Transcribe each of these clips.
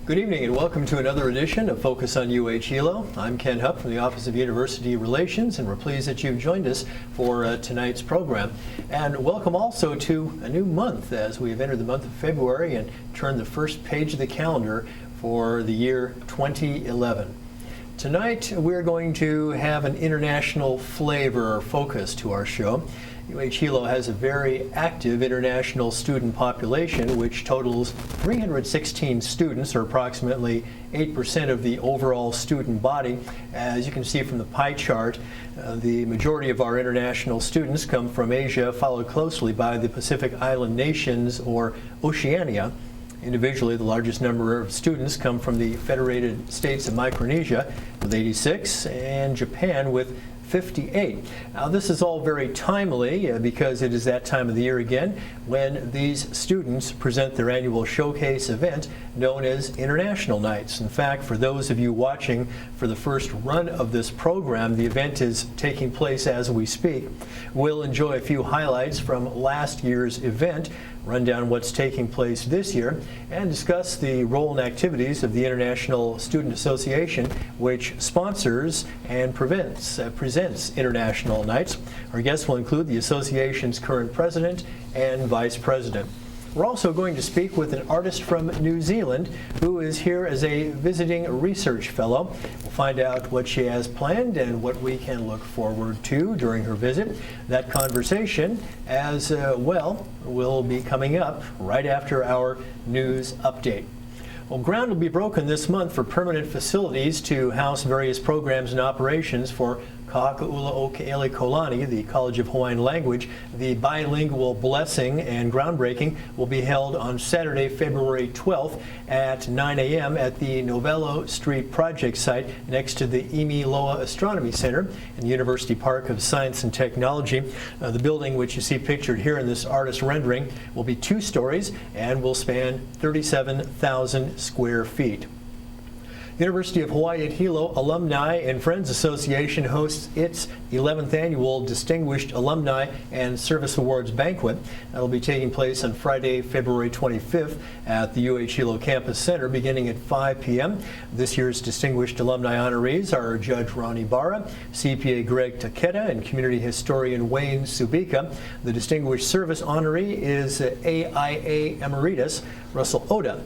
Good evening and welcome to another edition of Focus on UH Hilo. I'm Ken Hupp from the Office of University Relations, and we're pleased that you've joined us for tonight's program. And welcome also to a new month as we've entered the month of February and turned the first page of the calendar for the year 2011. Tonight we're going to have an international flavor or focus to our show. UH Hilo has a very active international student population, which totals 316 students, or approximately 8% of the overall student body. As you can see from the pie chart, the majority of our international students come from Asia, followed closely by the Pacific Island nations, or Oceania. Individually, the largest number of students come from the Federated States of Micronesia, with 86, and Japan with 58. Now, this is all very timely because it is that time of the year again when these students present their annual showcase event known as International Nights. In fact, for those of you watching for the first run of this program, the event is taking place as we speak. We'll enjoy a few highlights from last year's event, run down what's taking place this year, and discuss the role and activities of the International Student Association, which sponsors and presents International Nights. Our guests will include the association's current president and vice president. We're also going to speak with an artist from New Zealand who is here as a visiting research fellow. We'll find out what she has planned and what we can look forward to during her visit. That conversation as well will be coming up right after our news update. Well, ground will be broken this month for permanent facilities to house various programs and operations for Kahakaʻula-o-Keʻele-Kolani, the College of Hawaiian Language. The bilingual blessing and groundbreaking will be held on Saturday, February 12th at 9 a.m. at the Novello Street project site next to the Imai Loa Astronomy Center in the University Park of Science and Technology. The building, which you see pictured here in this artist rendering, will be 2 stories and will span 37,000 square feet. University of Hawaii at Hilo Alumni and Friends Association hosts its 11th annual Distinguished Alumni and Service Awards Banquet. That'll be taking place on Friday, February 25th at the UH Hilo Campus Center beginning at 5 p.m. This year's Distinguished Alumni honorees are Judge Ronnie Barra, CPA Greg Takeda, and Community Historian Wayne Subika. The Distinguished Service honoree is AIA Emeritus Russell Oda.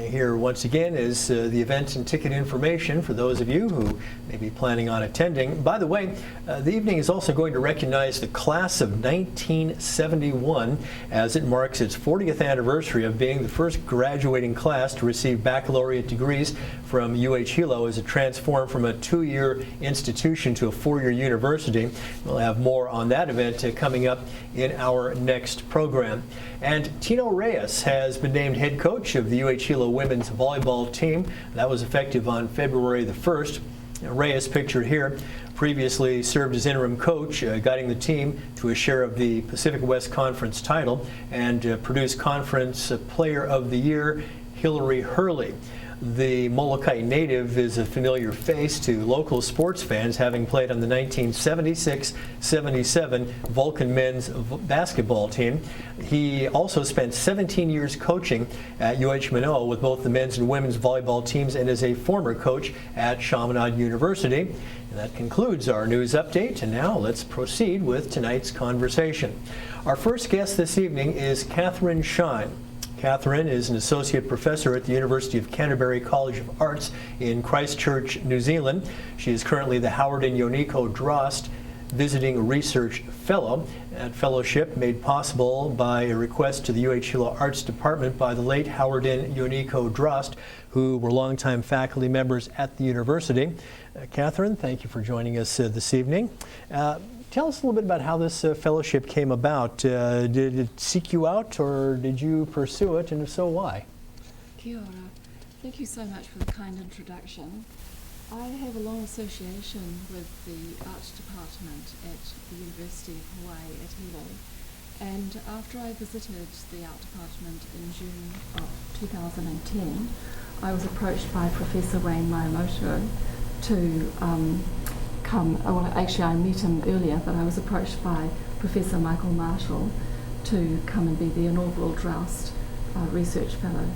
Here once again is the event and ticket information for those of you who may be planning on attending. By the way, the evening is also going to recognize the class of 1971 as it marks its 40th anniversary of being the first graduating class to receive baccalaureate degrees from UH Hilo as it transformed from a 2-year institution to a 4-year university. We'll have more on that event coming up in our next program. And Tino Reyes has been named head coach of the UH Hilo women's volleyball team. That was effective on February the 1st. Reyes, pictured here, previously served as interim coach, guiding the team to a share of the Pacific West Conference title, and produced Conference Player of the Year Hillary Hurley. The Molokai native is a familiar face to local sports fans, having played on the 1976-77 Vulcan men's basketball team. He also spent 17 years coaching at UH Manoa with both the men's and women's volleyball teams, and is a former coach at Chaminade University. And that concludes our news update, and now let's proceed with tonight's conversation. Our first guest this evening is Katherine Shine. Katherine is an associate professor at the University of Canterbury College of Arts in Christchurch, New Zealand. She is currently the Howard and Yoniko Drost Visiting Research Fellow. That fellowship made possible by a request to the UH Hilo Arts Department by the late Howard and Yoniko Drost, who were longtime faculty members at the university. Katherine, thank you for joining us this evening. Tell us a little bit about how this fellowship came about. Did it seek you out, or did you pursue it, and if so, why? Kia ora. Thank you so much for the kind introduction. I have a long association with the Arts Department at the University of Hawaii at Hilo, and after I visited the Art Department in June of 2010, I was approached by Professor Wayne Miyamoto to well, actually I met him earlier, but I was approached by Professor Michael Marshall to come and be the inaugural Drost Research Fellow.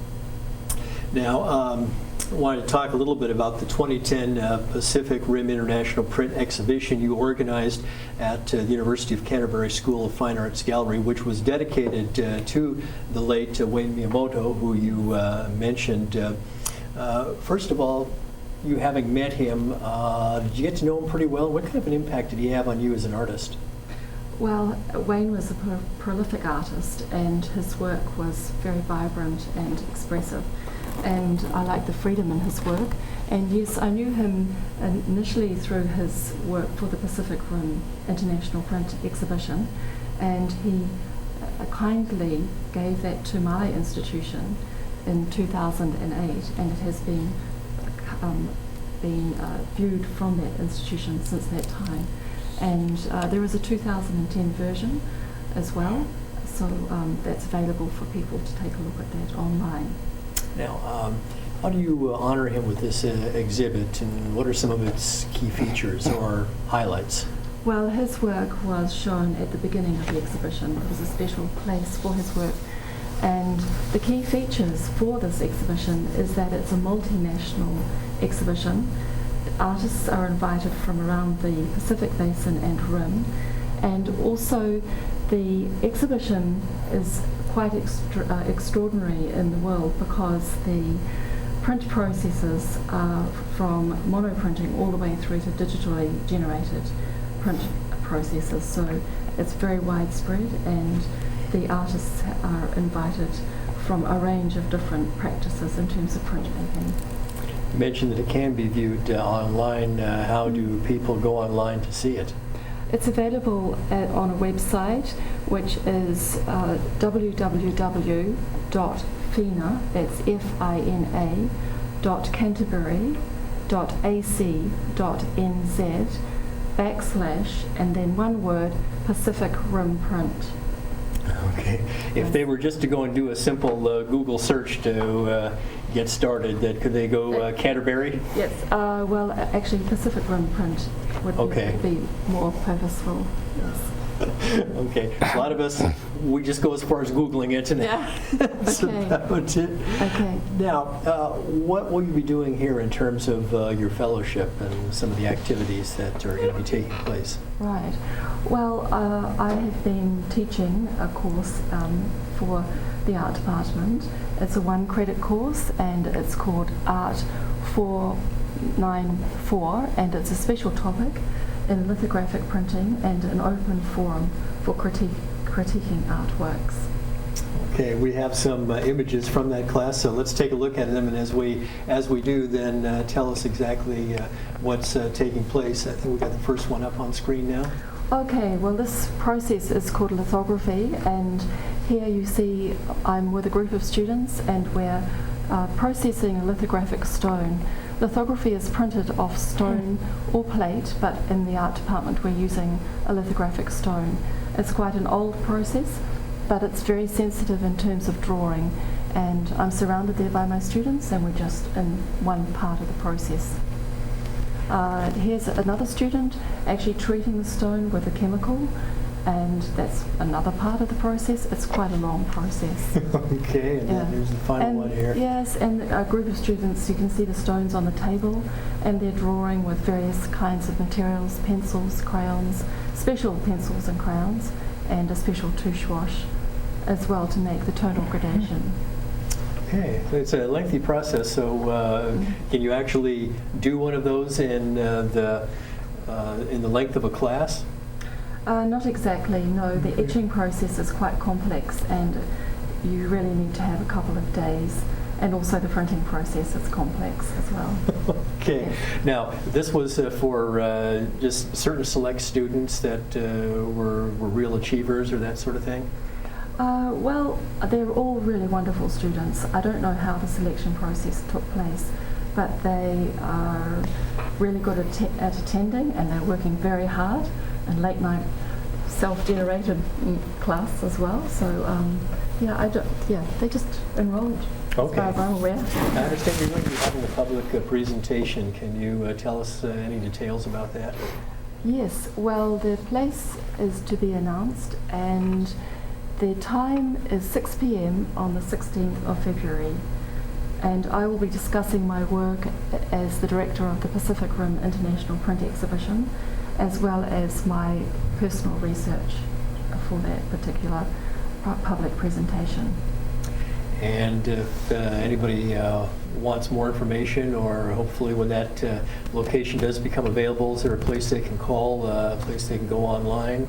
Now, I wanted to talk a little bit about the 2010 Pacific Rim International Print Exhibition you organized at the University of Canterbury School of Fine Arts Gallery, which was dedicated to the late Wayne Miyamoto, who you mentioned. First of all, you having met him, did you get to know him pretty well? What kind of an impact did he have on you as an artist? Well, Wayne was a prolific artist, and his work was very vibrant and expressive, and I liked the freedom in his work. And yes, I knew him initially through his work for the Pacific Rim International Print Exhibition, and he kindly gave that to my institution in 2008, and it has been viewed from that institution since that time. And there is a 2010 version as well, so that's available for people to take a look at that online. Now, how do you honor him with this exhibit, and what are some of its key features or highlights? Well, his work was shown at the beginning of the exhibition. It was a special place for his work. And the key features for this exhibition is that it's a multinational exhibition. Artists are invited from around the Pacific Basin and Rim, and also the exhibition is quite extraordinary in the world because the print processes are from monoprinting all the way through to digitally generated print processes, so it's very widespread, and the artists are invited from a range of different practices in terms of printmaking. You mentioned that it can be viewed online. How do people go online to see it? It's available on a website, which is www.fina, that's F-I-N-A, .canterbury.ac.nz / and then one word, Pacific Rim Print. Okay. If they were just to go and do a simple Google search to get started, could they go Canterbury? Yes. Well, actually, Pacific Rim Print would be more purposeful. Yes. Okay. A lot of us, we just go as far as Googling it, and that's about it. Okay. Now, what will you be doing here in terms of your fellowship and some of the activities that are going to be taking place? Right. Well, I have been teaching a course for the art department. It's a 1-credit course, and it's called Art 494, and it's a special topic in lithographic printing and an open forum for critiquing artworks. Okay, we have some images from that class, so let's take a look at them, and as we do, then tell us exactly what's taking place. I think we got the first one up on screen now. Okay, well, this process is called lithography, and here you see I'm with a group of students, and we're processing a lithographic stone. Lithography is printed off stone or plate, but in the art department we're using a lithographic stone. It's quite an old process, but it's very sensitive in terms of drawing, and I'm surrounded there by my students, and we're just in one part of the process. Here's another student actually treating the stone with a chemical, and that's another part of the process. It's quite a long process. Okay, and then here's the final one here. Yes, and a group of students, you can see the stones on the table, and they're drawing with various kinds of materials, pencils, crayons, special pencils and crayons, and a special touche wash as well to make the tonal gradation. Okay, so it's a lengthy process, so can you actually do one of those in the length of a class? Not exactly, no. The etching process is quite complex, and you really need to have a couple of days. And also the printing process is complex as well. Okay. Yeah. Now, this was for just certain select students that were real achievers or that sort of thing? Well, they're all really wonderful students. I don't know how the selection process took place, but they are really good at attending, and they're working very hard, and late night self-generated class as well. So they just enrolled. Okay. As far as I'm aware. I understand you're going to be having a public presentation. Can you tell us any details about that? Yes. Well, the place is to be announced, and the time is 6 p.m. on the 16th of February. and I will be discussing my work as the director of the Pacific Rim International Print Exhibition, as well as my personal research for that particular public presentation. And if anybody wants more information, or hopefully when that location does become available, is there a place they can call, a place they can go online?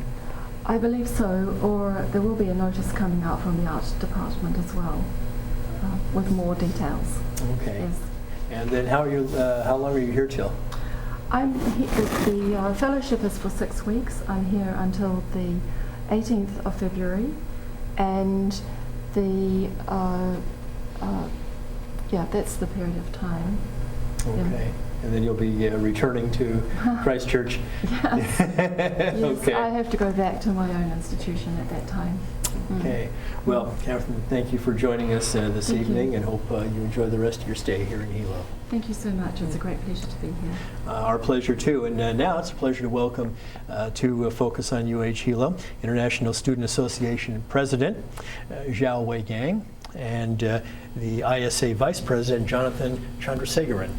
I believe so, or there will be a notice coming out from the Arts Department as well, with more details. Okay. Yes. And then how long are you here till? The fellowship is for 6 weeks. I'm here until the 18th of February, and that's the period of time. Okay. Yeah. And then you'll be returning to Christchurch. Yes. Yes, Okay. I have to go back to my own institution at that time. Okay. Well, Katherine, thank you for joining us this Thank evening, you. and hope you enjoy the rest of your stay here in Hilo. Thank you so much. It's a great pleasure to be here. Our pleasure too. And now it's a pleasure to welcome to Focus on UH Hilo, International Student Association President Xiaohui Gang, and the ISA Vice President Jonathon Chandrasakaran.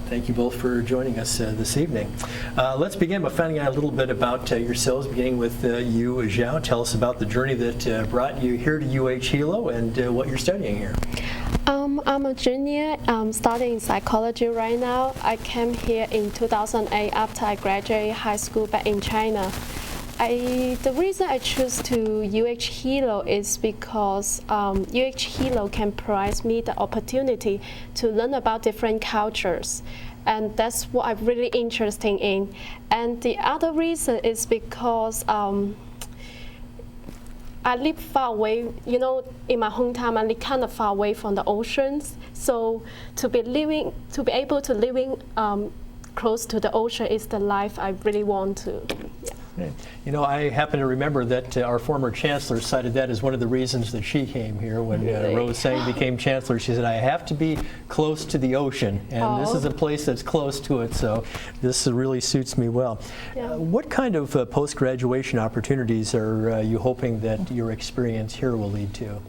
Thank you both for joining us this evening. Let's begin by finding out a little bit about yourselves, beginning with you, Xiao. Tell us about the journey that brought you here to UH Hilo and what you're studying here. I'm a junior. I'm studying psychology right now. I came here in 2008 after I graduated high school back in China. The reason I choose to UH Hilo is because UH Hilo can provide me the opportunity to learn about different cultures, and that's what I'm really interested in. And the other reason is because I live far away, in my hometown. I live kind of far away from the oceans. So to be able to live close to the ocean is the life I really want to. Yeah. I happen to remember that our former chancellor cited that as one of the reasons that she came here. When Rose Sang became chancellor, she said, I have to be close to the ocean, and this is a place that's close to it, so this really suits me well. Yeah. What kind of post-graduation opportunities are you hoping that your experience here will lead to?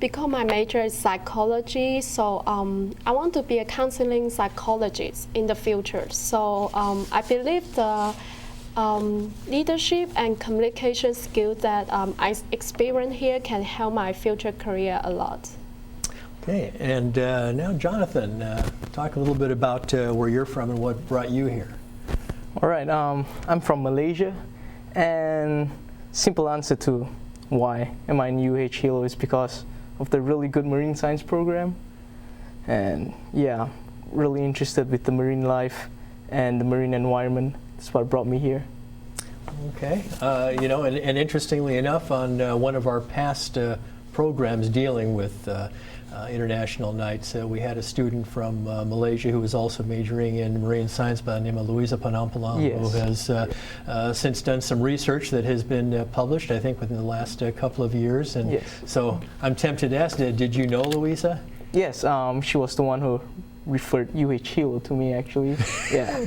Because my major is psychology, so I want to be a counseling psychologist in the future. So I believe the leadership and communication skills that I experience here can help my future career a lot. Okay, and now Jonathon, talk a little bit about where you're from and what brought you here. All right, I'm from Malaysia, and simple answer to why am I in UH Hilo is because of the really good marine science program, and yeah, really interested with the marine life and the marine environment. That's what brought me here. Okay, and interestingly enough, on one of our past programs dealing with international nights, we had a student from Malaysia who was also majoring in marine science by the name of Louisa Panampalang, Yes. who has since done some research that has been published, I think, within the last couple of years. And Yes. so I'm tempted to ask, did you know Louisa? Yes, she was the one who referred UH Hilo to me, actually. Yeah.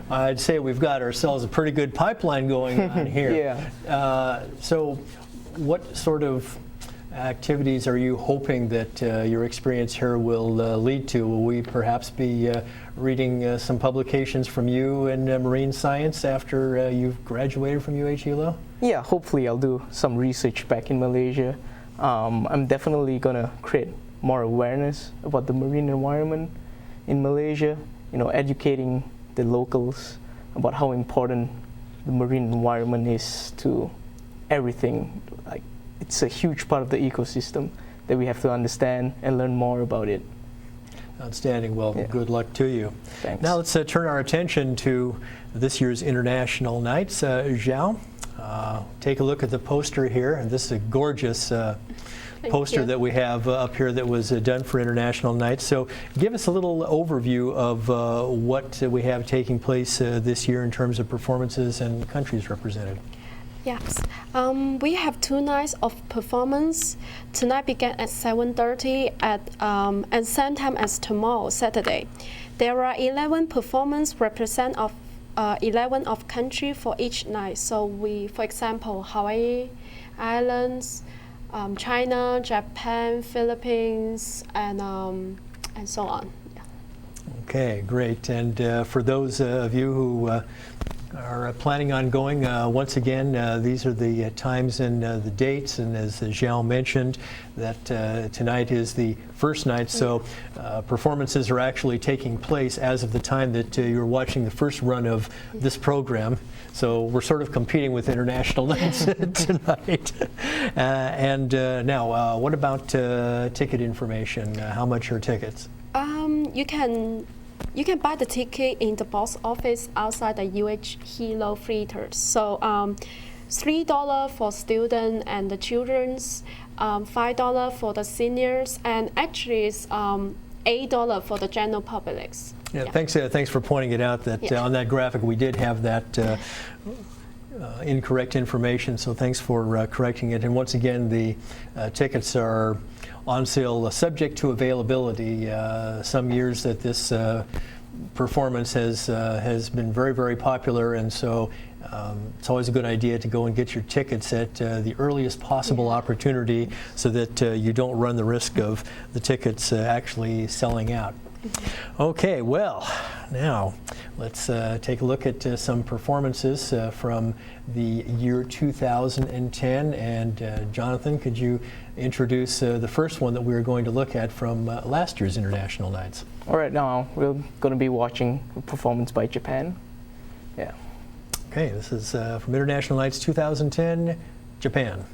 I'd say we've got ourselves a pretty good pipeline going on here. Yeah. So what sort of activities are you hoping that your experience here will lead to? Will we perhaps be reading some publications from you in marine science after you've graduated from UH Hilo? Yeah, hopefully I'll do some research back in Malaysia. I'm definitely going to create more awareness about the marine environment in Malaysia, educating the locals about how important the marine environment is to everything. Like, it's a huge part of the ecosystem that we have to understand and learn more about it. Outstanding. Well, Yeah. good luck to you. Thanks. Now let's turn our attention to this year's International Nights. Xiao, take a look at the poster here. And this is a gorgeous poster you. that we have up here that was done for International Nights. So give us a little overview of what we have taking place this year in terms of performances and countries represented. Yes, we have 2 nights of performance. Tonight began at 7:30 and same time as tomorrow, Saturday. There are 11 performances represent of 11 of country for each night. So for example, Hawaii Islands, China, Japan, Philippines, and so on. Yeah. Okay, great. And for those of you who are planning on going, once again, these are the times and the dates, and as Xiao mentioned, that tonight is the first night, so performances are actually taking place as of the time that you're watching the first run of this program. So we're sort of competing with international nights tonight. Now, what about ticket information? How much are tickets? You can buy the ticket in the box office outside the Hilo theaters. So $3 for students and the children's, $5 for the seniors, and actually it's $8 for the general publics. Yeah, thanks for pointing it out that on that graphic we did have that incorrect information, so thanks for correcting it. And once again, the tickets are on sale subject to availability. Some years that this performance has been very, very popular, and so it's always a good idea to go and get your tickets at the earliest possible opportunity so that you don't run the risk of the tickets actually selling out. Okay, well, now let's take a look at some performances from the year 2010. And Jonathon, could you introduce the first one that we were going to look at from last year's International Nights? All right, now we're going to be watching a performance by Japan. Yeah. Okay, this is from International Nights 2010, Japan.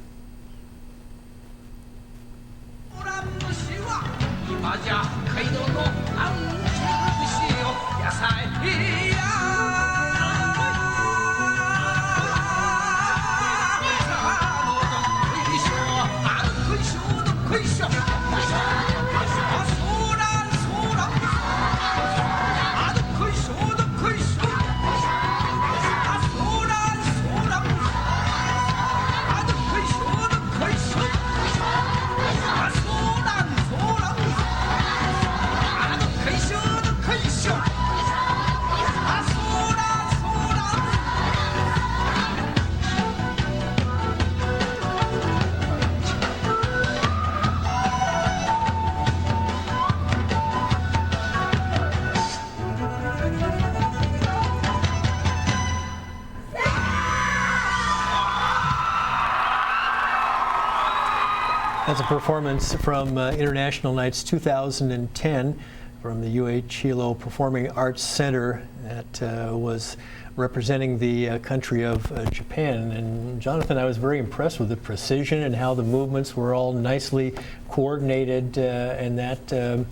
'That's a performance from International Nights 2010 from the Hilo Performing Arts Center that was representing the country of Japan. And Jonathon, I was very impressed with the precision and how the movements were all nicely coordinated, and that they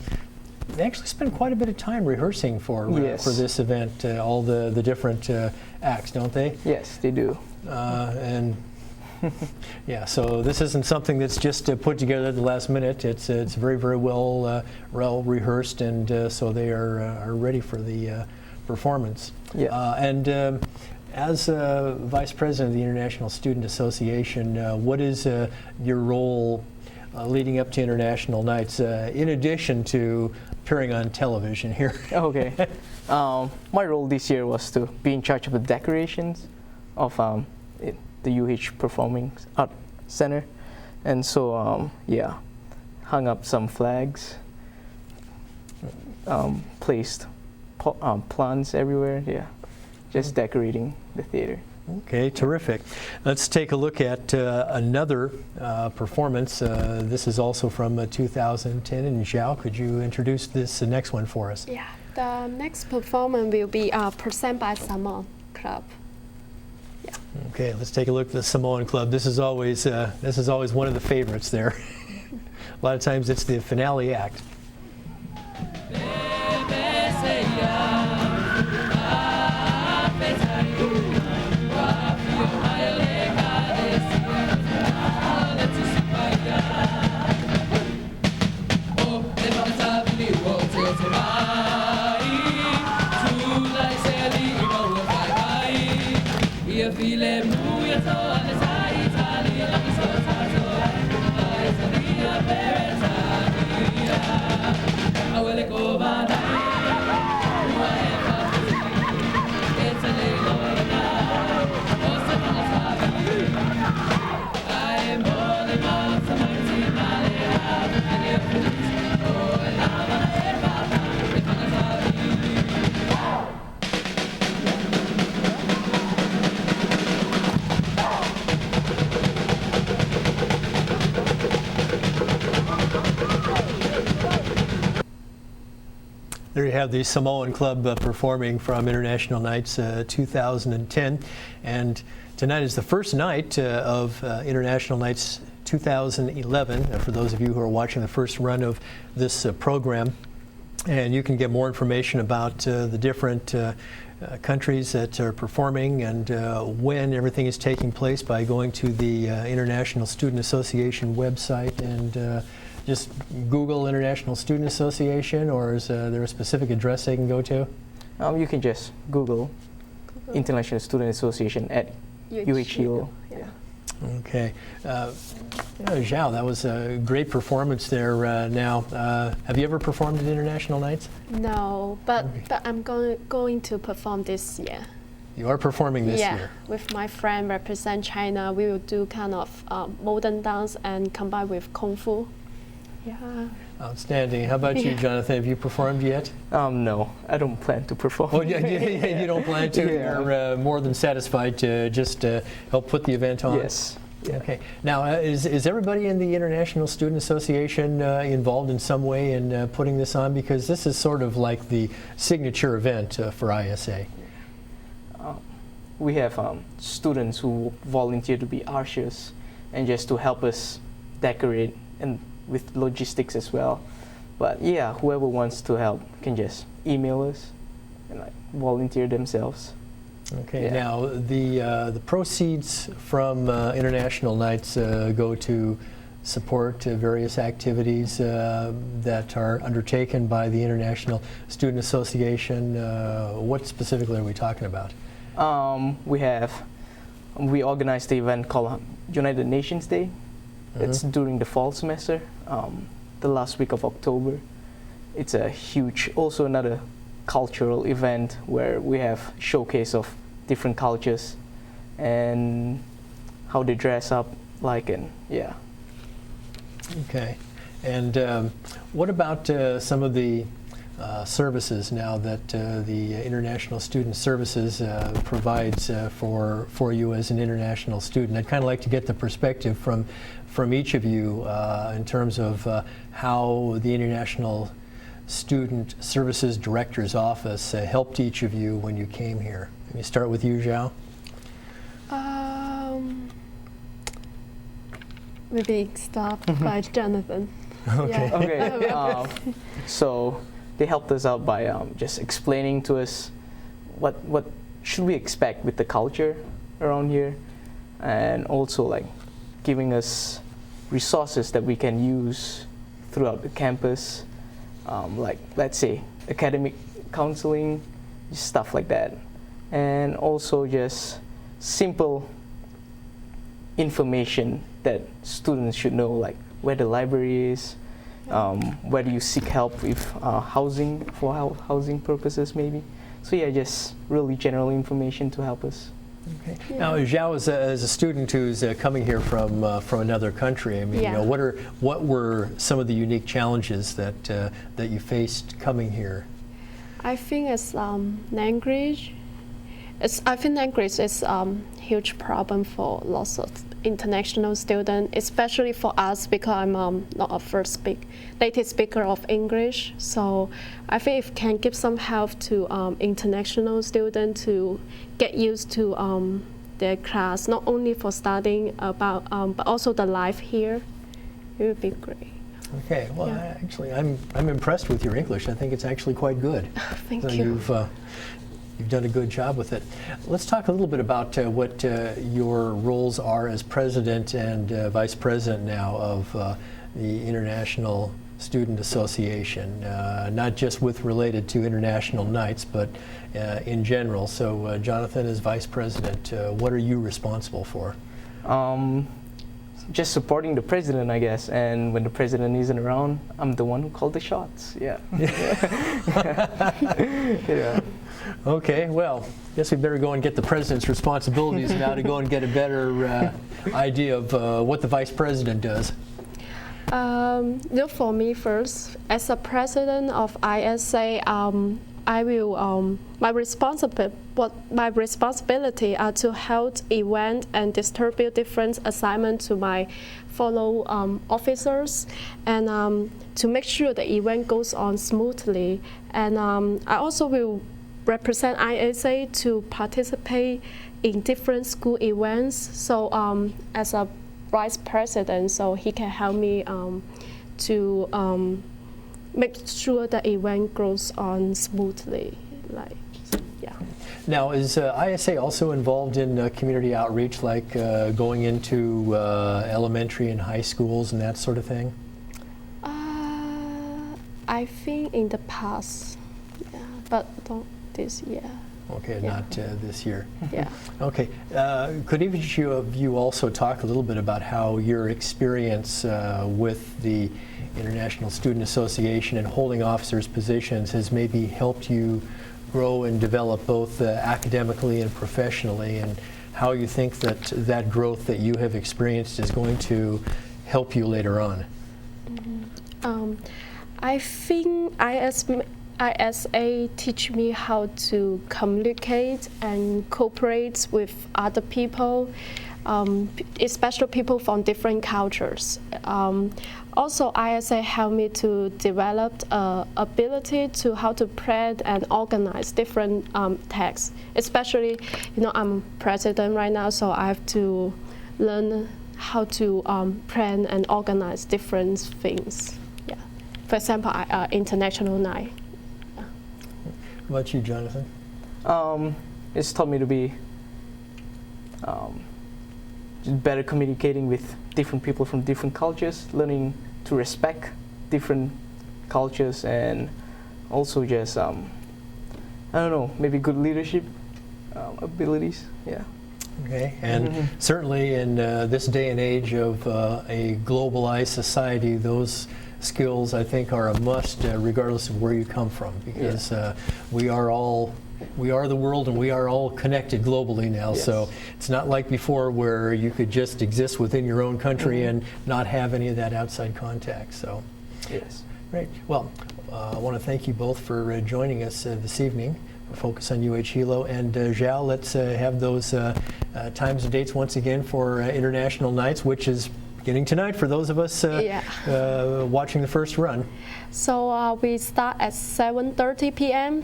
actually spend quite a bit of time rehearsing for this event, all the different acts, don't they? Yes, they do. And yeah, so this isn't something that's just put together at the last minute. It's very, very well rehearsed, and so they are ready for the performance. Yeah. And as Vice President of the International Student Association, what is your role leading up to International Nights, in addition to appearing on television here? Okay. My role this year was to be in charge of the decorations of the UH Performing Arts Center, and so yeah, hung up some flags, placed plants everywhere. Yeah, just decorating the theater. Okay, terrific. Let's take a look at another performance. This is also from 2010. And Xiao, could you introduce this next one for us? Yeah, the next performance will be presented by Samoan Club. Yeah. Okay, let's take a look at the Samoan Club. This is always one of the favorites there. A lot of times it's the finale act. There you have the Samoan Club performing from International Nights 2010. And tonight is the first night of International Nights 2011, for those of you who are watching the first run of this program. And you can get more information about the different countries that are performing and when everything is taking place by going to the International Student Association website and just Google International Student Association, or is there a specific address they can go to? You can just Google International Student Association at UH Yeah. Okay. Xiao, that was a great performance there. Now, have you ever performed at International Nights? No, but I'm going to perform this year. You are performing this year? Yeah, with my friend represent China. We will do kind of modern dance and combine with Kung Fu. Yeah. Outstanding. How about you, Jonathan? Have you performed yet? No, I don't plan to perform. Oh, you don't plan to? Yeah. You're more than satisfied to just help put the event on? Yes. Yeah. Okay. Now, is everybody in the International Student Association involved in some way in putting this on? Because this is sort of like the signature event for ISA. We have students who volunteer to be ushers and just to help us decorate and with logistics as well. But yeah, whoever wants to help can just email us and like volunteer themselves. Okay. Yeah. Now, the proceeds from International Nights go to support various activities that are undertaken by the International Student Association. What specifically are we talking about? We organized the event called United Nations Day. It's during the fall semester, the last week of October. It's a huge, also another cultural event where we have showcase of different cultures and how they dress up like, and yeah. Okay. And what about some of the services now that the International Student Services provides for you as an international student? I'd kind of like to get the perspective from each of you in terms of how the International Student Services Director's Office helped each of you when you came here. Let me start with you, Xiao. Maybe start by Jonathon. Okay. Yeah. Okay. So they helped us out by just explaining to us what should we expect with the culture around here, and also like giving us resources that we can use throughout the campus, like let's say academic counseling, stuff like that, and also just simple information that students should know, like where the library is, where do you seek help with housing, for housing purposes maybe. So yeah, just really general information to help us. Okay. Yeah. Now, Xiao, as a student who's coming here from another country, I mean, Yeah. what were some of the unique challenges that you faced coming here? I think it's language. I think language is huge problem for lots of international students, especially for us because I'm not a native speaker of English. So I think it can give some help to international students to get used to their class, not only for studying but also the life here. It would be great. Okay. Well, Yeah. actually, I'm impressed with your English. I think it's actually quite good. Thank So you. You've done a good job with it. Let's talk a little bit about what your roles are as president and vice president now of the International Student Association, not just related to International Nights, but in general. So, Jonathon, as vice president, what are you responsible for? Just supporting the president, I guess, and when the president isn't around, I'm the one who called the shots. Yeah. Yeah. Okay, well, guess we better go and get the president's responsibilities now to go and get a better idea of what the vice president does. For me first, as a president of ISA, I will my responsibility are to hold event and distribute different assignments to my fellow officers, and to make sure the event goes on smoothly. And I also will represent ISA to participate in different school events. So as a vice president, so he can help me to make sure the event goes on smoothly. Yeah. Now, is ISA also involved in community outreach, like going into elementary and high schools and that sort of thing? I think in the past, yeah, but not this year. Okay, Yeah. not this year. Yeah. Okay. Could each of you also talk a little bit about how your experience with the International Student Association and holding officers' positions has maybe helped you grow and develop both academically and professionally, and how you think that that growth that you have experienced is going to help you later on? I think ISA teach me how to communicate and cooperate with other people, especially people from different cultures. Also, ISA helped me to develop ability to how to plan and organize different tasks. Especially, I'm president right now, so I have to learn how to plan and organize different things. Yeah. For example, international night. Yeah. How about you, Jonathan? It's taught me to be better communicating with different people from different cultures, learning to respect different cultures, and also just, I don't know, maybe good leadership abilities. Yeah. Okay, and certainly in this day and age of a globalized society, those skills, I think, are a must, regardless of where you come from, because we are the world, and we are all connected globally now. Yes. So it's not like before, where you could just exist within your own country and not have any of that outside contact. So, yes. great. Well, I want to thank you both for joining us this evening. Focus on Hilo, and Xiao, let's have those times and dates once again for International Nights, which is beginning tonight for those of us watching the first run. So we start at 7:30 p.m.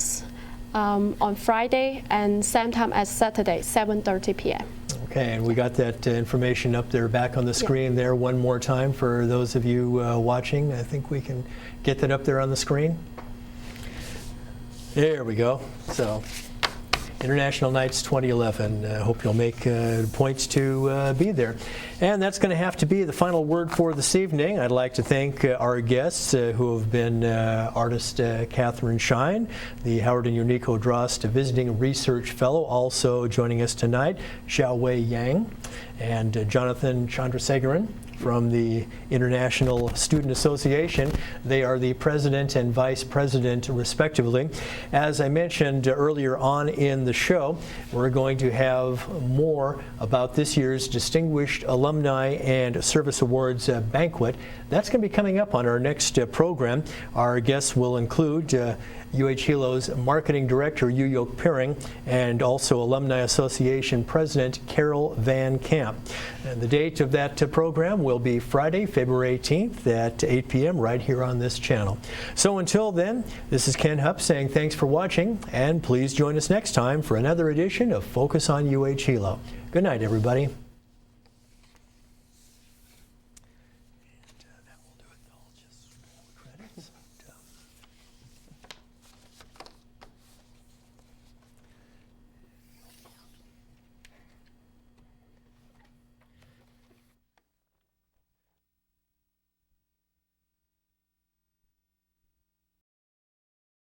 On Friday, and same time as Saturday, 7:30 p.m. Okay, and we got that information up there back on the screen there one more time for those of you watching. I think we can get that up there on the screen. There we go. So, International Nights 2011. Hope you'll make points to be there. And that's going to have to be the final word for this evening. I'd like to thank our guests who have been artist Katherine Shine, the Howard and Unico Drost Visiting Research Fellow, also joining us tonight, Xiaohui Yang, and Jonathon Chandrasakaran from the International Student Association. They are the president and vice president, respectively. As I mentioned earlier on in the show, we're going to have more about this year's Distinguished Alumni and Service Awards banquet. That's going to be coming up on our next program. Our guests will include Hilo's Marketing Director, Yuyok Piring, and also Alumni Association President Carol Van Camp. And the date of that program will be Friday, February 18th at 8 p.m. right here on this channel. So until then, this is Ken Hupp saying thanks for watching, and please join us next time for another edition of Focus on Hilo. Good night, everybody.